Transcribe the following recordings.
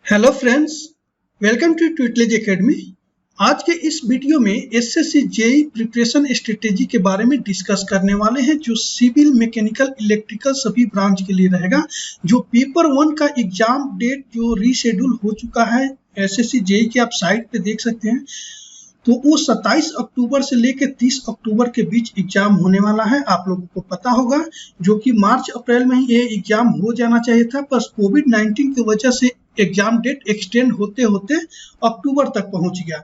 Hello friends, welcome to tutelage academy. आज के इस वीडियो में एसएससी जेईई प्रिपरेशन स्ट्रेटेजी के बारे में डिस्कस करने वाले हैं, जो सिविल, मैकेनिकल, इलेक्ट्रिकल सभी ब्रांच के लिए रहेगा। जो पेपर 1 का एग्जाम डेट जो रीशेड्यूल हो चुका है एसएससी जेईई की, आप साइट पे देख सकते हैं। तो वो 27 अक्टूबर से लेकर 30 अक्टूबर के बीच एग्जाम होने वाला है। आप लोगों को पता होगा जो कि मार्च अप्रैल में ही ये एग्जाम हो जाना चाहिए था, पर कोविड-19 की वजह से एग्जाम डेट एक्सटेंड होते होते अक्टूबर तक पहुंच गया।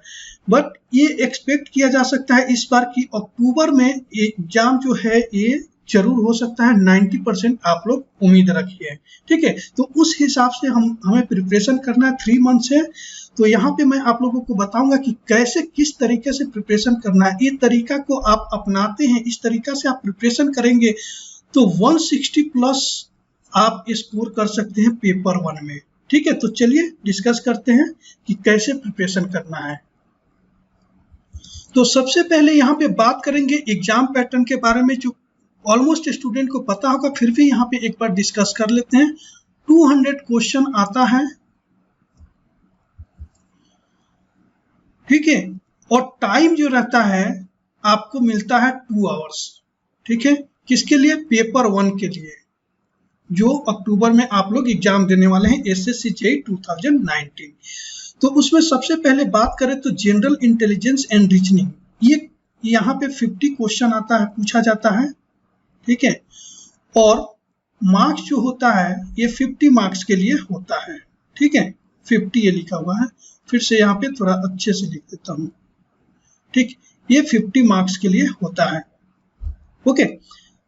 बट ये एक्सपेक्ट किया जा सकता है इस बार की अक्टूबर में एग्जाम जो है ये जरूर हो सकता है। 90% आप लोग उम्मीद रखिए, ठीक है। तो उस हिसाब से हमें प्रिपरेशन करना है 3 मंथ से। तो यहाँ पे मैं आप लोगों को बताऊंगा कि कैसे किस तरीके से प्रिपरेशन करना है। ये तरीका को आप अपनाते हैं, इस तरीका से आप प्रिपरेशन करेंगे तो 160 प्लस आप स्कोर कर सकते हैं पेपर 1 में, ठीक है। तो चलिए डिस्कस करते हैं कि कैसे प्रिपरेशन करना है। तो सबसे पहले यहाँ पे बात करेंगे एग्जाम पैटर्न के बारे में, जो ऑलमोस्ट स्टूडेंट को पता होगा, फिर भी यहाँ पे एक बार डिस्कस कर लेते हैं। 200 क्वेश्चन आता है, ठीक है। और टाइम जो रहता है आपको मिलता है 2 आवर्स, ठीक है। किसके लिए? पेपर 1 के लिए, जो अक्टूबर में आप लोग एग्जाम देने वाले हैं एसएससी जेईई 2019। तो उसमें सबसे पहले बात करें तो जनरल इंटेलिजेंस एंड रीजनिंग, ये यहाँ पे 50 क्वेश्चन आता है, पूछा जाता है, ठीक है। और मार्क्स जो होता है ये 50 मार्क्स के लिए होता है, ठीक है। 50 ये लिखा हुआ है, फिर से यहाँ पे थोड़ा अच्छे से लिख देता हूँ, ठीक। ये 50 मार्क्स के लिए होता है, ओके।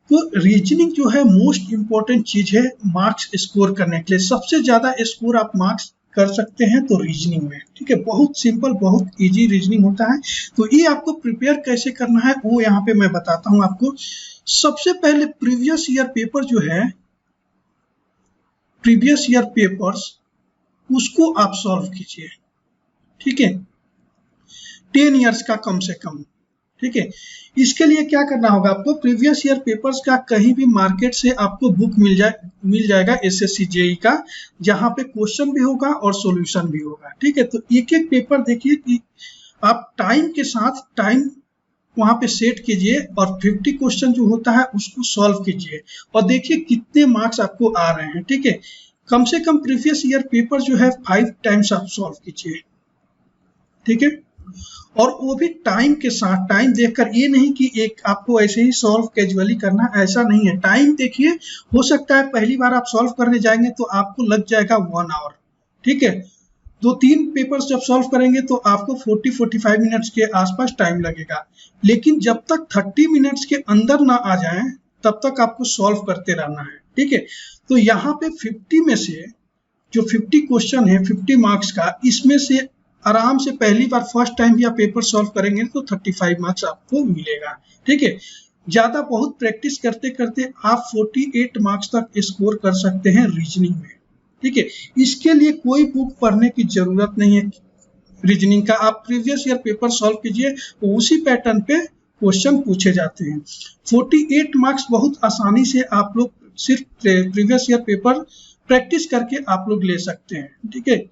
तो रीजनिंग जो है मोस्ट इंपॉर्टेंट चीज है मार्क्स स्कोर करने के लिए। सबसे ज्यादा स्कोर आप मार्क्स कर सकते हैं तो रीजनिंग में, ठीक है। बहुत सिंपल, बहुत इजी रीजनिंग होता है। तो ये आपको प्रिपेयर कैसे करना है वो यहाँ पे मैं बताता हूँ आपको। सबसे पहले प्रीवियस ईयर पेपर जो है, प्रीवियस ईयर पेपर्स, उसको आप सॉल्व कीजिए, ठीक है। 10 इयर्स का कम से कम, ठीक है। इसके लिए क्या करना होगा आपको, प्रीवियस ईयर पेपर्स का कहीं भी मार्केट से आपको बुक मिल जाएगा एसएससी जेईई का, जहां पे क्वेश्चन भी होगा और सॉल्यूशन भी होगा, ठीक है। तो एक एक पेपर देखिए कि आप टाइम के साथ टाइम वहां पे सेट कीजिए और 50 क्वेश्चन जो होता है उसको सॉल्व कीजिए और देखिए कितने मार्क्स आपको आ रहे हैं, ठीक है। कम से कम प्रीवियस ईयर पेपर जो है 5 टाइम्स आप सॉल्व कीजिए, ठीक है। और वो भी टाइम के साथ, टाइम देखकर, ये नहीं कि एक आपको ऐसे ही सॉल्व कैजुअली करना, ऐसा नहीं है। टाइम देखिए, हो सकता है पहली बार आप सॉल्व करने जाएंगे तो आपको लग जाएगा 1 आवर, ठीक है। 2-3 पेपर्स जब सॉल्व करेंगे तो आपको 40-45 मिनट्स के आसपास टाइम लगेगा। लेकिन जब तक 30 मिनट्स के अंदर ना आ जाए तब तक आपको सॉल्व करते रहना है, ठीक है। तो यहाँ पे 50 में से जो 50 क्वेश्चन है 50 मार्क्स का, इसमें से आराम से पहली बार फर्स्ट टाइम भी आप पेपर सॉल्व करेंगे तो 35 मार्क्स आपको मिलेगा, ठीक है। ज्यादा बहुत प्रैक्टिस करते करते आप 48 मार्क्स तक स्कोर कर सकते हैं रीजनिंग में, ठीक है। इसके लिए कोई बुक पढ़ने की जरूरत नहीं है रीजनिंग का। आप प्रीवियस ईयर पेपर सॉल्व कीजिए, तो उसी पैटर्न पे क्वेश्चन पूछे जाते हैं। 48 मार्क्स बहुत आसानी से आप लोग सिर्फ प्रीवियस ईयर पेपर प्रैक्टिस करके आप लोग ले सकते हैं, ठीक है।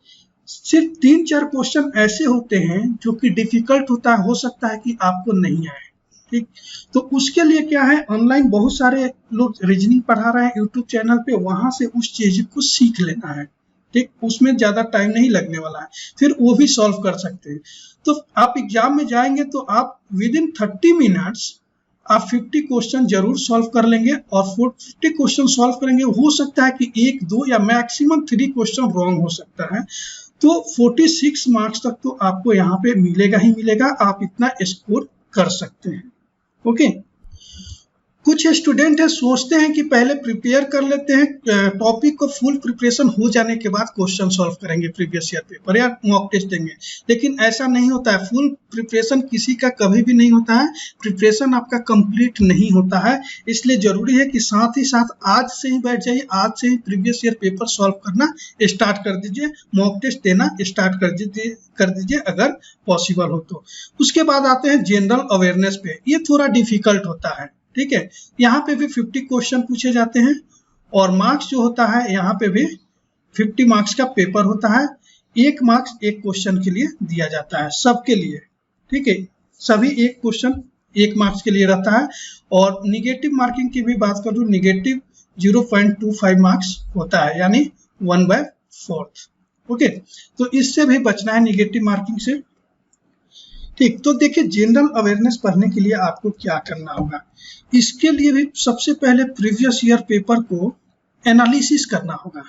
सिर्फ 3-4 क्वेश्चन ऐसे होते हैं जो कि डिफिकल्ट होता है, हो सकता है कि आपको नहीं आए, ठीक। तो उसके लिए क्या है, ऑनलाइन बहुत सारे लोग रीजनिंग पढ़ा रहे हैं यूट्यूब चैनल पे, वहां से उस चीज को सीख लेना है, ठीक। उसमें ज्यादा टाइम नहीं लगने वाला है, फिर वो भी सॉल्व कर सकते हैं। तो आप एग्जाम में जाएंगे तो आप विदिन 30 मिनट्स आप 50 क्वेश्चन जरूर सॉल्व कर लेंगे। और 50 क्वेश्चन सॉल्व करेंगे, हो सकता है कि 1-2 या मैक्सिमम 3 क्वेश्चन रॉन्ग हो सकता है, तो 46 मार्क्स तक तो आपको यहाँ पे मिलेगा ही मिलेगा। आप इतना स्कोर कर सकते हैं, ओके। कुछ स्टूडेंट है सोचते हैं कि पहले प्रिपेयर कर लेते हैं टॉपिक को, फुल प्रिपरेशन हो जाने के बाद क्वेश्चन सॉल्व करेंगे प्रीवियस ईयर पेपर या मॉक टेस्ट देंगे, लेकिन ऐसा नहीं होता है। फुल प्रिपरेशन किसी का कभी भी नहीं होता है, प्रिपरेशन आपका कंप्लीट नहीं होता है। इसलिए जरूरी है कि साथ ही साथ आज से ही बैठ जाइए, आज से ही प्रीवियस ईयर पेपर सॉल्व करना स्टार्ट कर दीजिए, मॉक टेस्ट देना स्टार्ट कर दीजिए अगर पॉसिबल हो तो। उसके बाद आते हैं जनरल अवेयरनेस पे, ये थोड़ा डिफिकल्ट होता है, ठीक है। यहाँ पे भी 50 क्वेश्चन पूछे जाते हैं और मार्क्स जो होता है यहाँ पे भी 50 मार्क्स का पेपर होता है। 1 मार्क्स एक क्वेश्चन के लिए दिया जाता है, सबके लिए, ठीक है। सभी एक क्वेश्चन 1 मार्क्स के लिए रहता है। और निगेटिव मार्किंग की भी बात करूँ, निगेटिव 0.25 मार्क्स होता है, यानी 1/4। ओके, तो इससे भी बचना है निगेटिव मार्किंग से, ठीक। तो देखिए, जनरल अवेयरनेस पढ़ने के लिए आपको क्या करना होगा, इसके लिए भी सबसे पहले प्रीवियस ईयर पेपर को एनालिसिस करना होगा,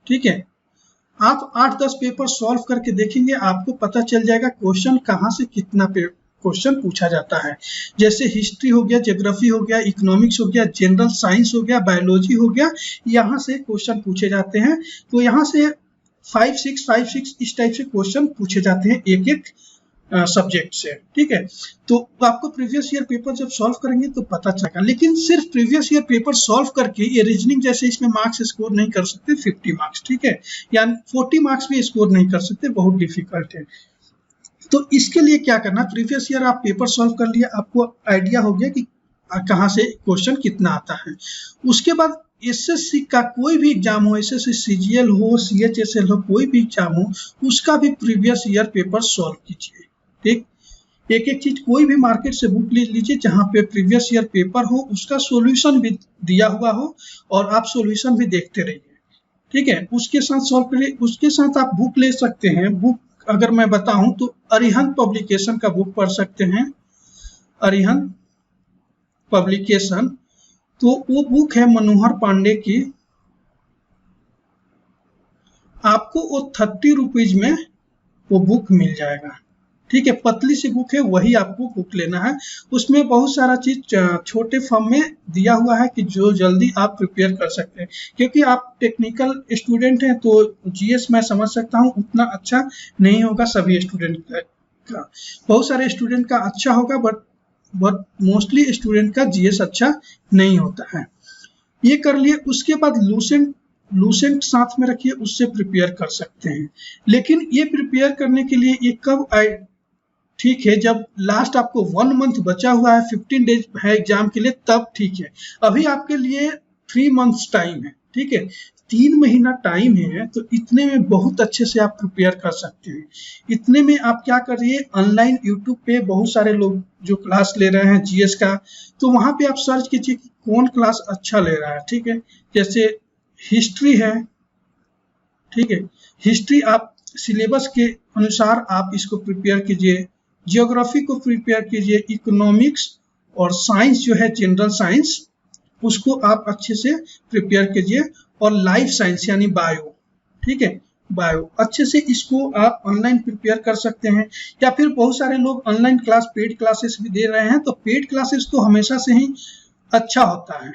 ठीक है। आप 8-10 पेपर सॉल्व करके देखेंगे, आपको पता चल जाएगा क्वेश्चन कहाँ से कितना क्वेश्चन पूछा जाता है। जैसे हिस्ट्री हो गया, ज्योग्राफी हो गया, इकोनॉमिक्स हो गया, जनरल साइंस हो गया, बायोलॉजी हो गया, यहाँ से क्वेश्चन पूछे जाते हैं। तो यहाँ से 5-6 इस टाइप से क्वेश्चन पूछे जाते हैं एक एक सब्जेक्ट से, ठीक है। तो आपको प्रीवियस ईयर पेपर जब सॉल्व करेंगे तो पता चलेगा। लेकिन सिर्फ प्रीवियस ईयर पेपर सॉल्व करके ये रीजनिंग जैसे इसमें मार्क्स स्कोर नहीं कर सकते 50 मार्क्स, ठीक है, या 40 मार्क्स भी स्कोर नहीं कर सकते, बहुत डिफिकल्ट है। तो इसके लिए क्या करना, प्रीवियस ईयर आप पेपर सॉल्व कर लिया, आपको आइडिया हो गया कि कहाँ से क्वेश्चन कितना आता है। उसके बाद एसएससी का कोई भी एग्जाम हो, एसएससी सीजीएल हो, सीएचएसएल हो, कोई भी एग्जाम हो, उसका भी प्रीवियस ईयर पेपर सॉल्व कीजिए, ठीक। एक एक चीज, कोई भी मार्केट से बुक ले लीजिए जहाँ पे प्रीवियस ईयर पेपर हो, उसका सॉल्यूशन भी दिया हुआ हो और आप सॉल्यूशन भी देखते रहिए, ठीक है। उसके साथ सॉल्व करिए। उसके साथ आप बुक ले सकते हैं। बुक अगर मैं बताऊं तो अरिहंत पब्लिकेशन का बुक पढ़ सकते हैं, अरिहंत पब्लिकेशन। तो वो बुक है मनोहर पांडे की, आपको वो 30 रुपीज में वो बुक मिल जाएगा, ठीक है। पतली सी बुक है, वही आपको बुक लेना है। उसमें बहुत सारा चीज छोटे फॉर्म में दिया हुआ है कि जो जल्दी आप प्रिपेयर कर सकते हैं। क्योंकि आप टेक्निकल स्टूडेंट हैं तो जीएस मैं समझ सकता हूँ उतना अच्छा नहीं होगा सभी स्टूडेंट का। बहुत सारे स्टूडेंट का अच्छा होगा, बट मोस्टली स्टूडेंट का जीएस अच्छा नहीं होता है। ये कर लिए। उसके बाद लूसेंट साथ में रखिए, उससे प्रिपेयर कर सकते हैं। लेकिन ये प्रिपेयर करने के लिए ये कब ठीक है, जब लास्ट आपको 1 मंथ बचा हुआ है, 15 डेज है एग्जाम के लिए, तब ठीक है। अभी आपके लिए 3 मंथ्स टाइम है, ठीक है, 3 महीना टाइम है। तो इतने में बहुत अच्छे से आप प्रिपेयर कर सकते हैं। इतने में आप क्या करिए, ऑनलाइन यूट्यूब पे बहुत सारे लोग जो क्लास ले रहे हैं जीएस का, तो वहां पे आप सर्च कीजिए कि कौन क्लास अच्छा ले रहा है, ठीक है। जैसे हिस्ट्री है, ठीक है, हिस्ट्री आप सिलेबस के अनुसार आप इसको प्रिपेयर कीजिए। जियोग्राफी को प्रिपेयर कीजिए। इकोनॉमिक्स और साइंस जो है जनरल साइंस, उसको आप अच्छे से प्रिपेयर कीजिए। और लाइफ साइंस यानी बायो, ठीक है, बायो अच्छे से इसको आप ऑनलाइन प्रिपेयर कर सकते हैं। या फिर बहुत सारे लोग ऑनलाइन क्लास, पेड क्लासेस भी दे रहे हैं। तो पेड क्लासेस तो हमेशा से ही अच्छा होता है,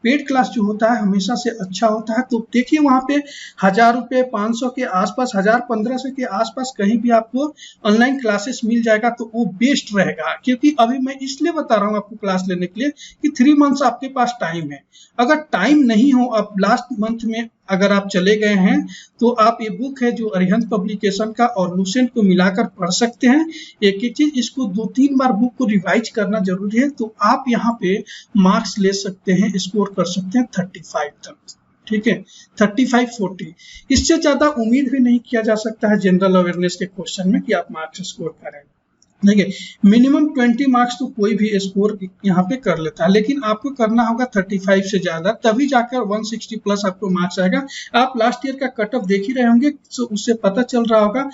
पेड क्लास जो होता है हमेशा से अच्छा होता है। तो देखिए वहां पे 1000 रुपये, 500 के आसपास, 1000-1500 के आसपास कहीं भी आपको ऑनलाइन क्लासेस मिल जाएगा, तो वो बेस्ट रहेगा। क्योंकि अभी मैं इसलिए बता रहा हूँ आपको क्लास लेने के लिए कि 3 मंथ्स आपके पास टाइम है। अगर टाइम नहीं हो, आप लास्ट मंथ में अगर आप चले गए हैं, तो आप ये बुक है जो अरिहंत पब्लिकेशन का और लूसेंट को मिलाकर पढ़ सकते हैं। एक एक चीज, इसको 2-3 बार बुक को रिवाइज करना जरूरी है। तो आप यहाँ पे मार्क्स ले सकते हैं, स्कोर कर सकते हैं 35 तक, ठीक है, 35-40। इससे ज्यादा उम्मीद भी नहीं किया जा सकता है जनरल अवेयरनेस के क्वेश्चन में कि आप मार्क्स स्कोर करें। देखिए, मिनिमम 20 मार्क्स तो कोई भी स्कोर यहाँ पे कर लेता है, लेकिन आपको करना होगा 35 से ज्यादा, तभी जाकर 160 प्लस आपको मार्क्स आएगा। आप लास्ट ईयर का कट ऑफ देख ही रहे होंगे, तो उससे पता चल रहा होगा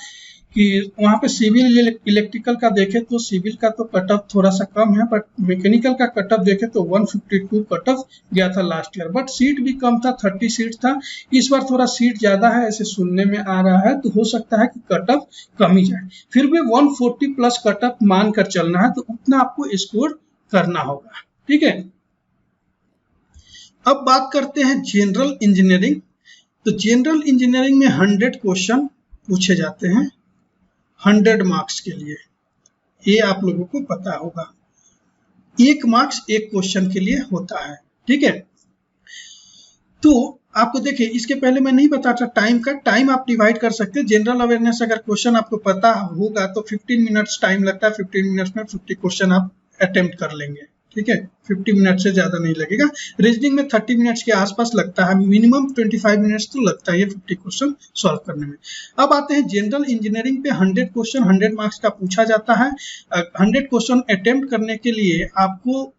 कि वहाँ पे सिविल इलेक्ट्रिकल का देखे तो सिविल का तो कट ऑफ थोड़ा सा कम है, बट मैकेनिकल का कट ऑफ देखे तो 152 कट ऑफ गया था लास्ट ईयर। बट सीट भी कम था, 30 सीट था। इस बार थोड़ा सीट ज्यादा है, ऐसे सुनने में आ रहा है, तो हो सकता है कि कट ऑफ कम ही जाए। फिर भी 140 प्लस कट ऑफ मानकर चलना है, तो उतना आपको स्कोर करना होगा, ठीक है। अब बात करते हैं जनरल इंजीनियरिंग। तो जनरल इंजीनियरिंग में 100 क्वेश्चन पूछे जाते हैं 100 मार्क्स के लिए, ये आप लोगों को पता होगा। 1 मार्क्स एक क्वेश्चन के लिए होता है, ठीक है। तो आपको देखिए, इसके पहले मैं नहीं बता था टाइम का, टाइम आप डिवाइड कर सकते हैं। जनरल अवेयरनेस अगर क्वेश्चन आपको पता होगा तो 15 मिनट्स टाइम लगता है, 15 मिनट्स में 50 क्वेश्चन आप अटेम्प्ट कर लेंगे, ठीक है, 50 मिनट से ज़्यादा नहीं लगेगा। रीजनिंग में 30 मिनट्स के आसपास लगता है, मिनिमम 25 मिनट्स तो लगता है ये 50 क्वेश्चन सॉल्व करने में। अब आते हैं जनरल इंजीनियरिंग पे। 100 क्वेश्चन 100 मार्क्स का पूछा जाता है। 100 क्वेश्चन अटेम्प्ट करने के लिए आपको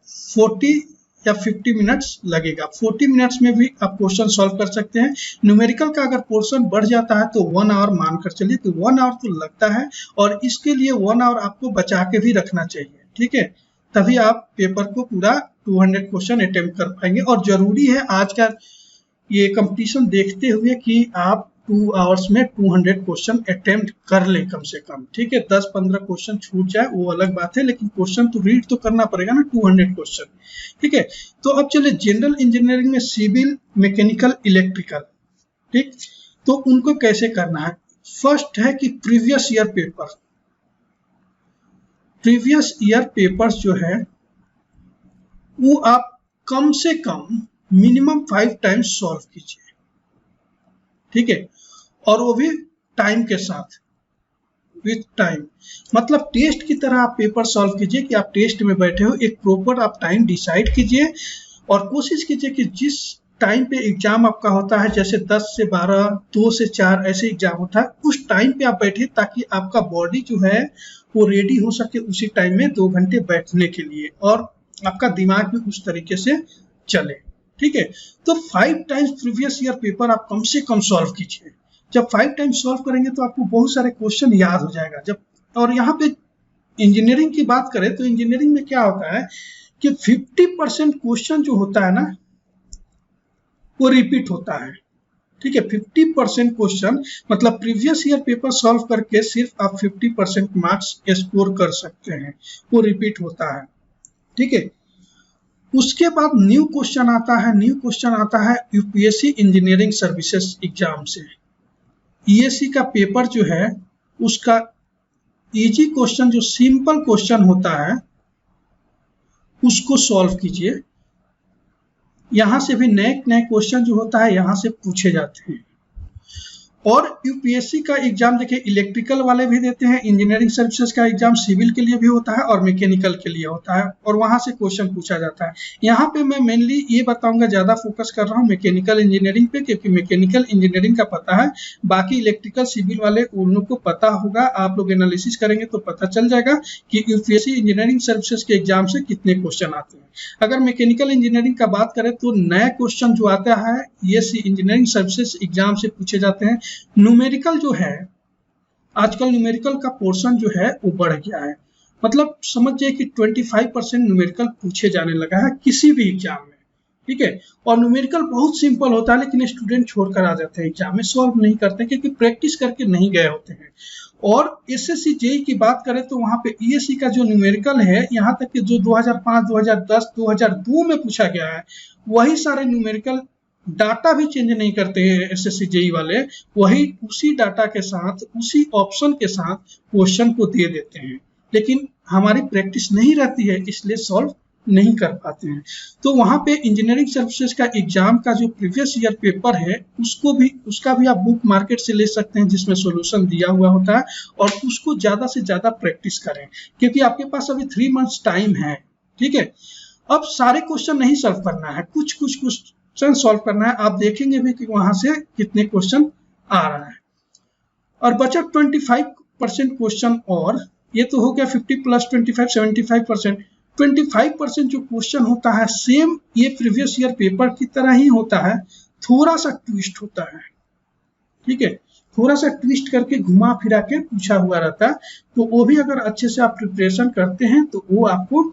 40 या 50 मिनट्स लगेगा। 40 मिनट्स में भी आप क्वेश्चन सॉल्व कर सकते हैं। न्यूमेरिकल का अगर पोर्शन बढ़ जाता है तो 1 आवर मानकर चलिए, तो 1 आवर तो लगता है, और इसके लिए 1 आवर आपको बचा के भी रखना चाहिए, ठीक है, तभी आप पेपर को पूरा 200 क्वेश्चन अटेम्प्ट कर पाएंगे। और जरूरी है आज का ये कंपटीशन देखते हुए कि आप 2 आवर्स में 200 क्वेश्चन अटेम्प्ट कर ले कम से कम, ठीक है। 10-15 क्वेश्चन छूट जाए वो अलग बात है, लेकिन क्वेश्चन तो रीड तो करना पड़ेगा ना, 200 क्वेश्चन, ठीक है। तो अब चलिए जनरल इंजीनियरिंग में सिविल, मैकेनिकल, इलेक्ट्रिकल, ठीक, तो उनको कैसे करना है। फर्स्ट है कि previous year paper, previous year papers जो है वो आप कम से कम मिनिमम 5 टाइम्स सॉल्व कीजिए, ठीक है, और वो भी टाइम के साथ, विथ टाइम। मतलब टेस्ट की तरह आप पेपर सॉल्व कीजिए कि आप टेस्ट में बैठे हो, एक प्रॉपर आप टाइम डिसाइड कीजिए और कोशिश कीजिए कि जिस टाइम पे एग्जाम आपका होता है, जैसे 10 से 12, 2 से 4 ऐसे एग्जाम होता है, उस टाइम पे आप बैठिए ताकि आपका बॉडी जो है वो रेडी हो सके उसी टाइम में 2 घंटे बैठने के लिए, और आपका दिमाग भी उस तरीके से चले, ठीक है। तो 5 टाइम्स प्रीवियस ईयर पेपर आप कम से कम सॉल्व कीजिए। जब 5 टाइम्स सॉल्व करेंगे तो आपको बहुत सारे क्वेश्चन याद हो जाएगा। जब, और यहाँ पे इंजीनियरिंग की बात करें तो इंजीनियरिंग में क्या होता है कि 50% क्वेश्चन जो होता है ना वो रिपीट होता है, ठीक है। 50% क्वेश्चन मतलब प्रीवियस ईयर पेपर सॉल्व करके सिर्फ आप 50% मार्क्स स्कोर कर सकते हैं, वो रिपीट होता है, ठीक है। उसके बाद न्यू क्वेश्चन आता है, न्यू क्वेश्चन आता है यूपीएससी इंजीनियरिंग सर्विसेज एग्जाम से। ईएससी का पेपर जो है उसका इजी क्वेश्चन, जो सिंपल क्वेश्चन होता है उसको सॉल्व कीजिए। यहां से भी नए नए क्वेश्चन जो होता है यहां से पूछे जाते हैं। और यूपीएससी का एग्जाम देखिए इलेक्ट्रिकल वाले भी देते हैं, इंजीनियरिंग सर्विसेज का एग्जाम सिविल के लिए भी होता है और मैकेनिकल के लिए होता है, और वहां से क्वेश्चन पूछा जाता है। यहाँ पे मैं मेनली ये बताऊंगा, ज्यादा फोकस कर रहा हूँ मैकेनिकल इंजीनियरिंग पे, क्योंकि मैकेनिकल इंजीनियरिंग का पता है, बाकी इलेक्ट्रिकल सिविल वाले उन लोग को पता होगा। आप लोग एनालिसिस करेंगे तो पता चल जाएगा कि यूपीएससी इंजीनियरिंग सर्विसेज के एग्जाम से कितने क्वेश्चन आते हैं। अगर मैकेनिकल इंजीनियरिंग का बात करें तो नया क्वेश्चन जो आता है ईएससी इंजीनियरिंग सर्विसेज एग्जाम से पूछे जाते हैं। न्यूमेरिकल जो है, आजकल न्यूमेरिकल का पोर्शन जो है वो बढ़ गया है, मतलब समझिए कि 25% न्यूमेरिकल पूछे जाने लगा है किसी भी एग्जाम में, ठीक है। और न्यूमेरिकल बहुत सिंपल होता है, लेकिन स्टूडेंट छोड़कर आ जाते हैं एग्जाम में, सॉल्व नहीं करते क्योंकि प्रैक्टिस करके नहीं गए होते हैं। और एसएससी जेई की बात करें तो वहां पे ईएससी का जो न्यूमेरिकल है, यहाँ तक कि जो 2005, 2010, 2002 में पूछा गया है, वही सारे न्यूमेरिकल डाटा भी चेंज नहीं करते हैं एसएससी जेई वाले, वही उसी डाटा के साथ, उसी ऑप्शन के साथ क्वेश्चन को दे देते हैं, लेकिन हमारी प्रैक्टिस नहीं रहती है इसलिए सॉल्व नहीं कर पाते हैं। तो वहां पे इंजीनियरिंग सर्विसेज का एग्जाम का जो प्रीवियस ईयर पेपर है उसका भी आप बुक मार्केट से ले सकते हैं, जिसमें सॉल्यूशन दिया हुआ होता है, और उसको ज्यादा से ज्यादा प्रैक्टिस करें क्योंकि आपके पास अभी 3 मंथ्स टाइम है, ठीक है। अब सारे क्वेश्चन नहीं सॉल्व करना है, कुछ क्वेश्चन सॉल्व करना है। आप देखेंगे भी कि वहां से कितने क्वेश्चन आ रहा है। और बचा 25% क्वेश्चन, और ये तो हो गया 50 प्लस 25 75%। 25% जो क्वेश्चन होता है सेम ये प्रीवियस ईयर पेपर की तरह ही होता है, थोड़ा सा ट्विस्ट होता है, ठीक है, थोड़ा सा ट्विस्ट करके घुमा फिरा के पूछा हुआ रहता है। तो वो भी अगर अच्छे से आप प्रिपरेशन करते हैं तो वो आपको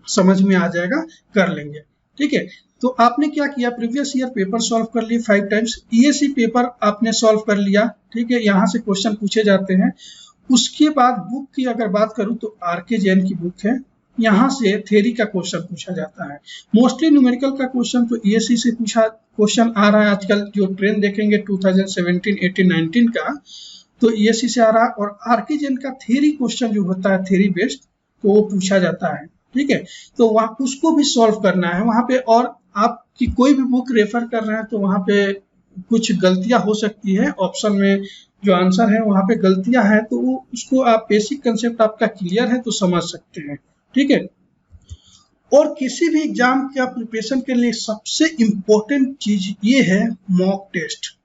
समझ में आ जाएगा, कर लेंगे, ठीक है। तो आपने क्या किया, प्रीवियस ईयर पेपर सॉल्व कर लिए 5 टाइम्स, ईएससी पेपर आपने सॉल्व कर लिया, ठीक है, यहाँ से क्वेश्चन पूछे जाते हैं। उसके बाद बुक की अगर बात करूं तो आरके जैन की बुक है, यहाँ से थ्योरी का क्वेश्चन पूछा जाता है। मोस्टली न्यूमेरिकल का क्वेश्चन तो ईएससी से पूछा क्वेश्चन आ रहा है आजकल, जो ट्रेंड देखेंगे 2017, 18, 19 का तो ईएससी से आ रहा है। और आरके जैन का थ्योरी क्वेश्चन जो होता है थ्योरी बेस्ड, तो वो पूछा जाता है, ठीक है। तो वहाँ उसको भी सॉल्व करना है वहाँ पे। और आपकी कोई भी बुक रेफर कर रहे हैं तो वहाँ पे कुछ गलतियां हो सकती है, ऑप्शन में जो आंसर है वहाँ पे गलतियां हैं, तो उसको आप बेसिक कंसेप्ट आपका क्लियर है तो समझ सकते हैं, ठीक है। और किसी भी एग्जाम का प्रिपरेशन के लिए सबसे इम्पोर्टेंट चीज ये है mock test,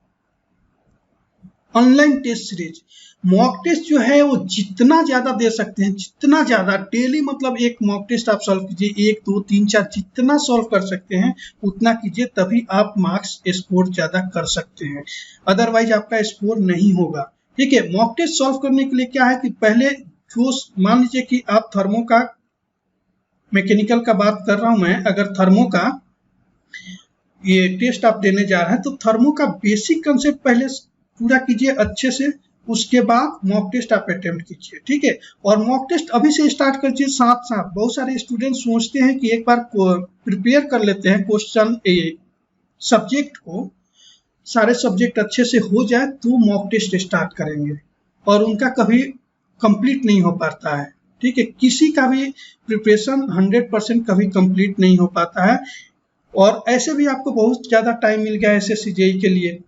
online test series. Mock test जो है वो जितना ज्यादा दे सकते हैं, जितना ज्यादा, डेली मतलब एक मॉक टेस्ट आप सॉल्व कीजिए, 1 2 3 4 जितना सॉल्व कर सकते हैं उतना कीजिए, तभी आप मार्क्स स्कोर ज्यादा कर सकते हैं, अदरवाइज आपका स्कोर नहीं होगा। ठीक है, मॉक टेस्ट सॉल्व करने के लिए क्या है कि पहले जो मान लीजिए कि आप थर्मो का, मैकेनिकल का बात कर रहा हूं मैं, अगर थर्मो का ये टेस्ट आप देने जा रहे हैं तो थर्मो का बेसिक कंसेप्ट पहले पूरा कीजिए अच्छे से, उसके बाद मॉक टेस्ट आप अटेम्प्ट कीजिए। ठीक है, और मॉक टेस्ट अभी से स्टार्ट कीजिए साथ साथ। बहुत सारे स्टूडेंट सोचते हैं कि एक बार प्रिपेयर कर लेते हैं क्वेश्चन सब्जेक्ट को, सारे सब्जेक्ट अच्छे से हो जाए तो मॉक टेस्ट स्टार्ट करेंगे, और उनका कभी कंप्लीट नहीं हो पाता है। ठीक है, किसी का भी प्रिपरेशन 100% कभी कंप्लीट नहीं हो पाता है, और ऐसे भी आपको बहुत ज्यादा टाइम मिल गया एसएससी जेईई के लिए,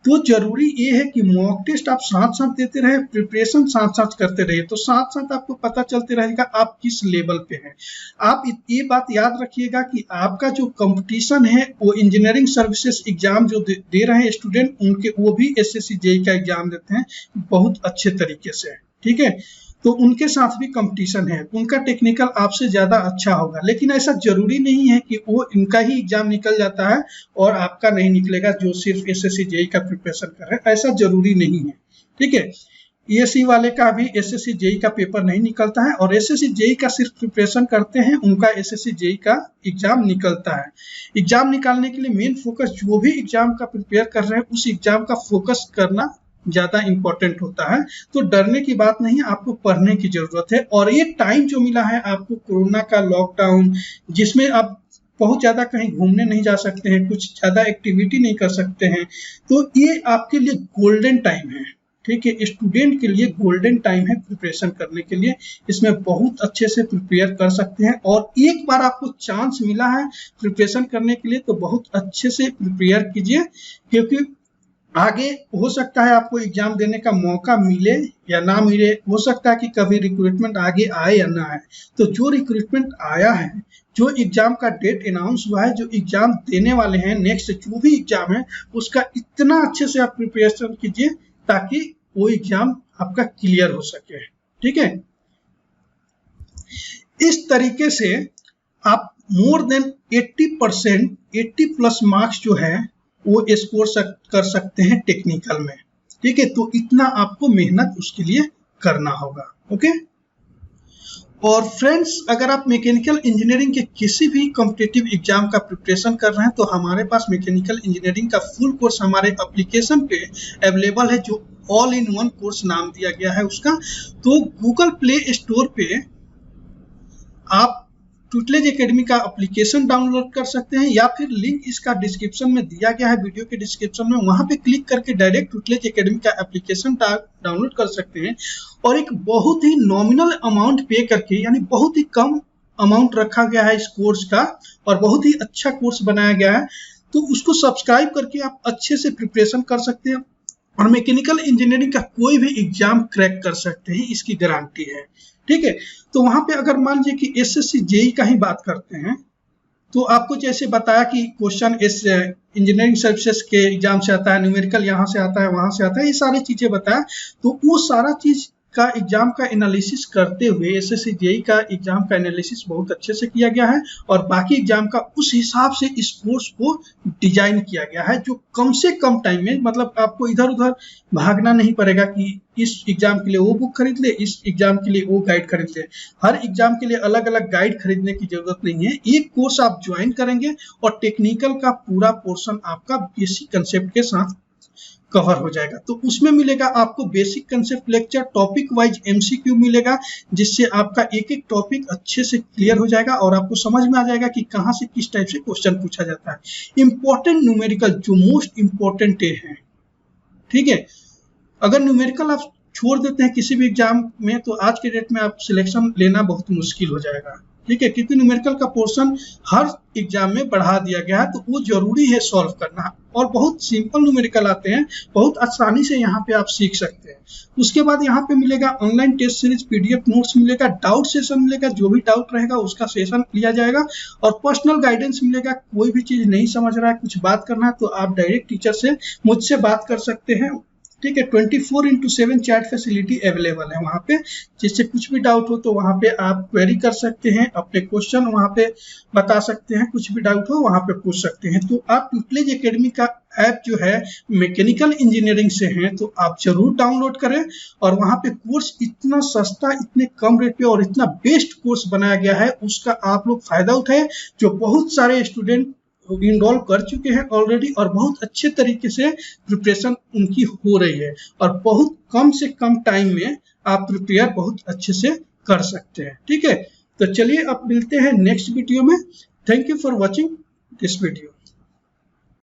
तो जरूरी ये है कि मॉक टेस्ट आप साथ साथ देते रहे, प्रिपरेशन साथ साथ करते रहिए, तो साथ साथ आपको पता चलते रहेगा आप किस लेवल पे हैं। आप ये बात याद रखिएगा कि आपका जो कंपटीशन है वो इंजीनियरिंग सर्विसेज एग्जाम जो दे रहे हैं स्टूडेंट, उनके वो भी एसएससी जेईई का एग्जाम देते हैं बहुत अच्छे तरीके से। ठीक है, तो उनके साथ भी कंपटीशन है, उनका टेक्निकल आपसे ज्यादा अच्छा होगा, लेकिन ऐसा जरूरी नहीं है कि वो इनका ही एग्जाम निकल जाता है और आपका नहीं निकलेगा जो सिर्फ एसएससी जेईई का प्रिपरेशन कर रहे हैं, ऐसा जरूरी नहीं है। ठीक है, ईएससी वाले का भी एसएससी जेईई का पेपर नहीं निकलता है, और एसएससी जेईई का सिर्फ प्रिपरेशन करते हैं, उनका एसएससी जेईई का एग्जाम निकलता है। एग्जाम निकालने के लिए मेन फोकस, जो भी एग्जाम का प्रिपेयर कर रहे हैं उस एग्जाम का फोकस करना ज्यादा इंपॉर्टेंट होता है। तो डरने की बात नहीं, आपको पढ़ने की जरूरत है। और ये टाइम जो मिला है आपको, कोरोना का लॉकडाउन, जिसमें आप बहुत ज्यादा कहीं घूमने नहीं जा सकते हैं, कुछ ज्यादा एक्टिविटी नहीं कर सकते हैं, तो ये आपके लिए गोल्डन टाइम है। ठीक है, स्टूडेंट के लिए गोल्डन टाइम है प्रिपरेशन करने के लिए, इसमें बहुत अच्छे से प्रिपेयर कर सकते हैं। और एक बार आपको चांस मिला है प्रिपरेशन करने के लिए तो बहुत अच्छे से प्रिपेयर कीजिए, क्योंकि आगे हो सकता है आपको एग्जाम देने का मौका मिले या ना मिले, हो सकता है कि कभी रिक्रूटमेंट आगे आए या ना आए। तो जो रिक्रूटमेंट आया है, जो एग्जाम का डेट अनाउंस हुआ है, जो एग्जाम देने वाले हैं नेक्स्ट जो भी एग्जाम है, उसका इतना अच्छे से आप प्रिपरेशन कीजिए ताकि वो एग्जाम आपका क्लियर हो सके। ठीक है, इस तरीके से आप मोर देन 80%, 80+ मार्क्स जो है वो स्कोर कर सकते हैं टेक्निकल में। ठीक है, तो इतना आपको मेहनत उसके लिए करना होगा। ओके, और फ्रेंड्स, अगर आप मैकेनिकल इंजीनियरिंग के किसी भी कॉम्पिटिटिव एग्जाम का प्रिपरेशन कर रहे हैं तो हमारे पास मैकेनिकल इंजीनियरिंग का फुल कोर्स हमारे एप्लीकेशन पे अवेलेबल है, जो ऑल इन वन कोर्स नाम दिया गया है उसका। तो गूगल प्ले स्टोर पे आप ट्यूटलेज एकेडमी का एप्लीकेशन डाउनलोड कर सकते हैं, या फिर लिंक इसका डिस्क्रिप्शन में दिया गया है, वीडियो के डिस्क्रिप्शन में, वहां पे क्लिक करके डायरेक्ट ट्यूटलेज एकेडमी का एप्लीकेशन डाउनलोड कर सकते हैं। और एक बहुत ही नॉमिनल अमाउंट पे करके, यानी बहुत ही कम अमाउंट रखा गया है इस कोर्स का, और बहुत ही अच्छा कोर्स बनाया गया है, तो उसको सब्सक्राइब करके आप अच्छे से प्रिपरेशन कर सकते हैं और मैकेनिकल इंजीनियरिंग का कोई भी एग्जाम क्रैक कर सकते हैं, इसकी गारंटी है। ठीक है, तो वहां पे अगर मान लीजिए कि एसएससी जेईई का ही बात करते हैं, तो आपको जैसे बताया कि क्वेश्चन इस इंजीनियरिंग सर्विसेज के एग्जाम से आता है, न्यूमेरिकल यहाँ से आता है, वहां से आता है, ये सारी चीजें बताया। तो वो सारा चीज का एग्जाम का एनालिसिस करते हुए एसएससी जेईई का एग्जाम का एनालिसिस बहुत अच्छे से किया गया है, और बाकी एग्जाम का उस हिसाब से इस कोर्स को डिजाइन किया गया है, जो कम से कम टाइम में, मतलब आपको इधर उधर भागना नहीं पड़ेगा कि इस एग्जाम के लिए वो बुक खरीद ले, इस एग्जाम के लिए वो गाइड खरीद ले। हर एग्जाम के लिए अलग अलग गाइड खरीदने की जरूरत नहीं है, एक कोर्स आप ज्वाइन करेंगे और टेक्निकल का पूरा पोर्शन आपका बेसिक कंसेप्ट के साथ कवर हो जाएगा। तो उसमें मिलेगा आपको basic concept lecture, topic wise MCQ मिलेगा, जिससे आपका एक एक टॉपिक अच्छे से क्लियर हो जाएगा और आपको समझ में आ जाएगा कि कहाँ से किस टाइप से क्वेश्चन पूछा जाता है। इंपॉर्टेंट न्यूमेरिकल जो मोस्ट इंपॉर्टेंट है, ठीक है, अगर न्यूमेरिकल आप छोड़ देते हैं किसी भी एग्जाम में तो आज के डेट में आप सिलेक्शन लेना बहुत मुश्किल हो जाएगा। ठीक है, क्योंकि न्यूमेरिकल का पोर्शन हर एग्जाम में बढ़ा दिया गया है, तो वो जरूरी है सॉल्व करना। और बहुत सिंपल न्यूमेरिकल आते हैं, बहुत आसानी से यहाँ पे आप सीख सकते हैं। उसके बाद यहाँ पे मिलेगा online test series, PDF notes मिलेगा, डाउट सेशन मिलेगा, जो भी डाउट रहेगा उसका सेशन लिया जाएगा और पर्सनल गाइडेंस मिलेगा। कोई भी चीज नहीं समझ रहा है, कुछ बात करना है तो आप डायरेक्ट टीचर से मुझसे बात कर सकते हैं, ठीक है। 24/7 चैट फैसिलिटी अवेलेबल है वहाँ पे, जिससे कुछ भी डाउट हो तो वहाँ पे आप क्वेरी कर सकते हैं, अपने क्वेश्चन वहाँ पे बता सकते हैं, कुछ भी डाउट हो वहाँ पे पूछ सकते हैं। तो आप ट्यूटलेज एकेडमी का ऐप जो है मैकेनिकल इंजीनियरिंग से है तो आप जरूर डाउनलोड करें, और वहाँ पे कोर्स इतना सस्ता, इतने कम रेट पे और इतना बेस्ट कोर्स बनाया गया है, उसका आप लोग फायदा उठाएं। जो बहुत सारे स्टूडेंट इनरोल कर चुके हैं ऑलरेडी और बहुत अच्छे तरीके से प्रिपरेशन उनकी हो रही है, और बहुत कम से कम टाइम में आप प्रिपेयर बहुत अच्छे से कर सकते हैं, ठीक है। तो चलिए अब मिलते हैं नेक्स्ट वीडियो में। Thank you for watching this video.